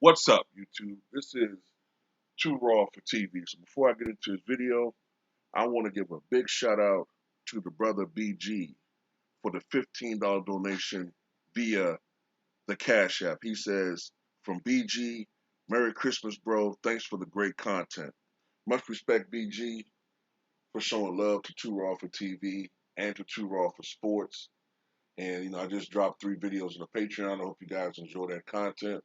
What's up, YouTube? This is Too Raw for TV. So before I get into this video, I want to give a big shout out to the brother BG for the $15 donation via the Cash App. He says, from BG, Merry Christmas, bro. Thanks for the great content. Much respect, BG, for showing love to Too Raw for TV and to Too Raw for Sports. And, I just dropped 3 videos on the Patreon. I hope you guys enjoy that content.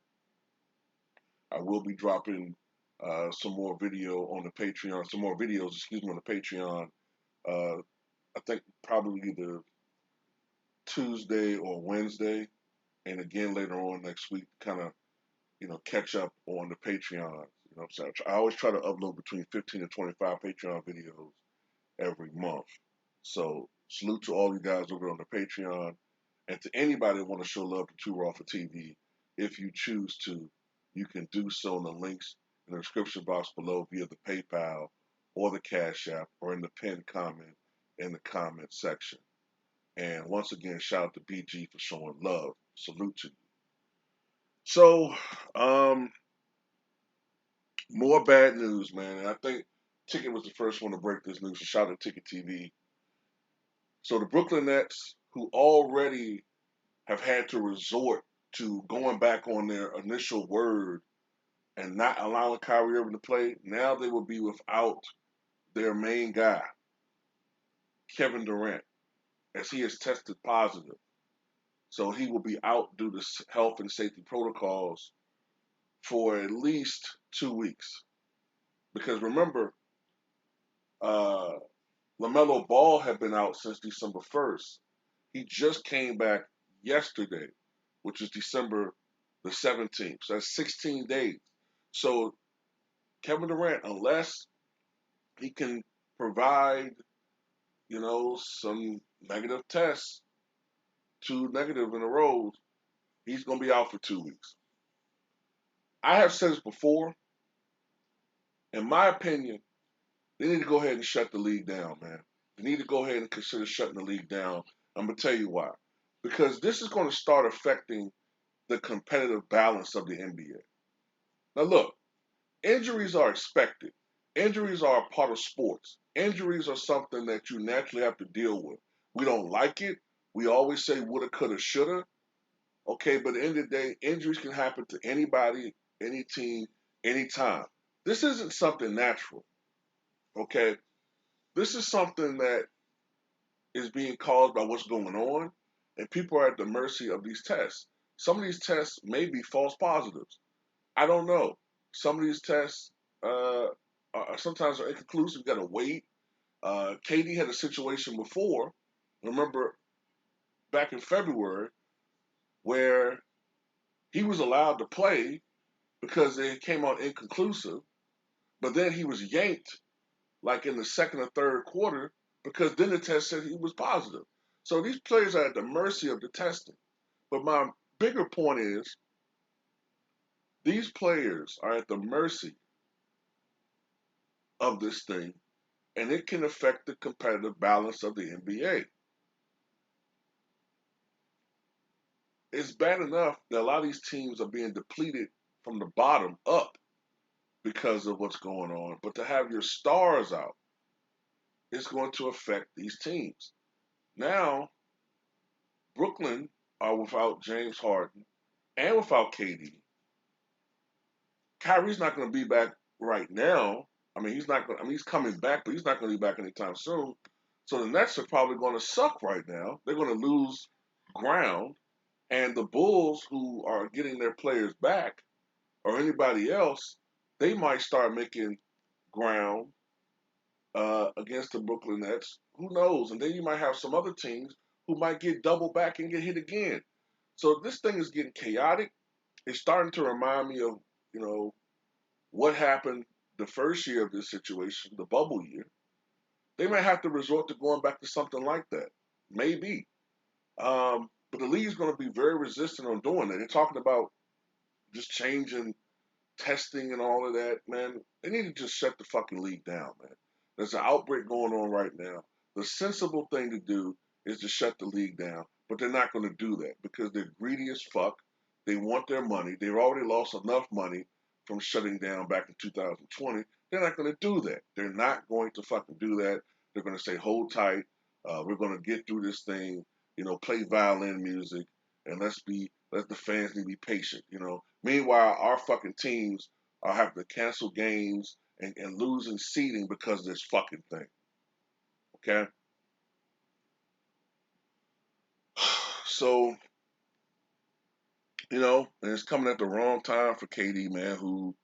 I will be dropping some more video on the Patreon, some more videos, excuse me, on the Patreon. Uh, I think probably either Tuesday or Wednesday, and again later on next week, kind of catch up on the Patreon. What I'm saying? I always try to upload between 15 and 25 Patreon videos every month. So salute to all you guys over on the Patreon, and to anybody that want to show love to Too Raw for TV. If you choose to, you can do so in the links in the description box below via the PayPal or the Cash App or in the pinned comment in the comment section. And once again, shout out to BG for showing love. Salute to you. So, more bad news, man. And I think Ticket was the first one to break this news. So shout out to Ticket TV. So the Brooklyn Nets, who already have had to resort to going back on their initial word and not allowing Kyrie Irving to play, now they will be without their main guy, Kevin Durant, as he has tested positive. So he will be out due to health and safety protocols for at least 2 weeks. Because remember, uh, LaMelo Ball had been out since December 1st. He just came back yesterday, which is December the 17th. So that's 16 days. So Kevin Durant, unless he can provide, some negative tests, 2 negative in a row, he's going to be out for 2 weeks. I have said this before. In my opinion, they need to go ahead and shut the league down, man. They need to go ahead and consider shutting the league down. I'm going to tell you why. Because this is going to start affecting the competitive balance of the NBA. Now, look, injuries are expected. Injuries are a part of sports. Injuries are something that you naturally have to deal with. We don't like it. We always say woulda, coulda, shoulda. Okay, but at the end of the day, injuries can happen to anybody, any team, anytime. This isn't something natural. Okay, this is something that is being caused by what's going on, and people are at the mercy of these tests. Some of these tests may be false positives. I don't know. Some of these tests sometimes are inconclusive. You got to wait. KD had a situation before. Remember back in February where he was allowed to play because it came out inconclusive, but then he was yanked like in the second or third quarter because then the test said he was positive. So these players are at the mercy of the testing. But my bigger point is these players are at the mercy of this thing, and it can affect the competitive balance of the NBA. It's bad enough that a lot of these teams are being depleted from the bottom up because of what's going on, but to have your stars out is going to affect these teams. Now, Brooklyn are without James Harden and without KD. Kyrie's not going to be back right now. I mean, he's not going. I mean, he's coming back, but he's not going to be back anytime soon. So the Nets are probably going to suck right now. They're going to lose ground, and the Bulls, who are getting their players back, or anybody else, they might start making ground against the Brooklyn Nets. Who knows? And then you might have some other teams who might get double back and get hit again. So this thing is getting chaotic. It's starting to remind me of, you know, what happened the first year of this situation, the bubble year. They might have to resort to going back to something like that. Maybe. But the league is going to be very resistant on doing that. They're talking about just changing testing and all of that, man. They need to just shut the fucking league down, man. There's an outbreak going on right now. The sensible thing to do is to shut the league down, but they're not going to do that because they're greedy as fuck. They want their money. They've already lost enough money from shutting down back in 2020. They're not going to do that. They're not going to fucking do that. They're going to say, hold tight. We're going to get through this thing. Play violin music and let the fans need to be patient. Meanwhile, our fucking teams are having to cancel games and losing seeding because of this fucking thing. Okay? So, and it's coming at the wrong time for KD, man, who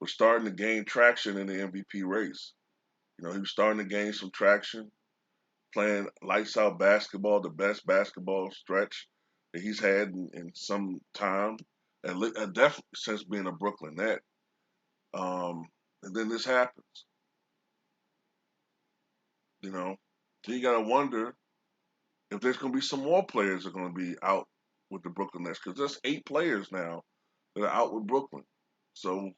was starting to gain traction in the MVP race. He was starting to gain some traction, playing lights out basketball, the best basketball stretch that he's had in some time, and definitely since being a Brooklyn Net. And then this happens, you know. Then you gotta wonder if there's gonna be some more players that are gonna be out with the Brooklyn Nets because there's 8 players now that are out with Brooklyn. So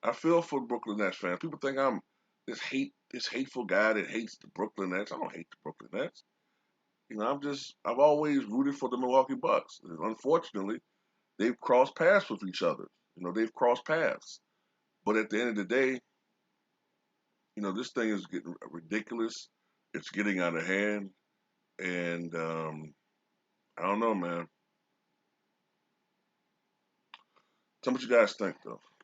I feel for Brooklyn Nets fans. People think I'm this hateful guy that hates the Brooklyn Nets. I don't hate the Brooklyn Nets. I've always rooted for the Milwaukee Bucks. And unfortunately, they've crossed paths with each other. They've crossed paths. But at the end of the day, this thing is getting ridiculous. It's getting out of hand, and I don't know, man. Tell me what you guys think, though.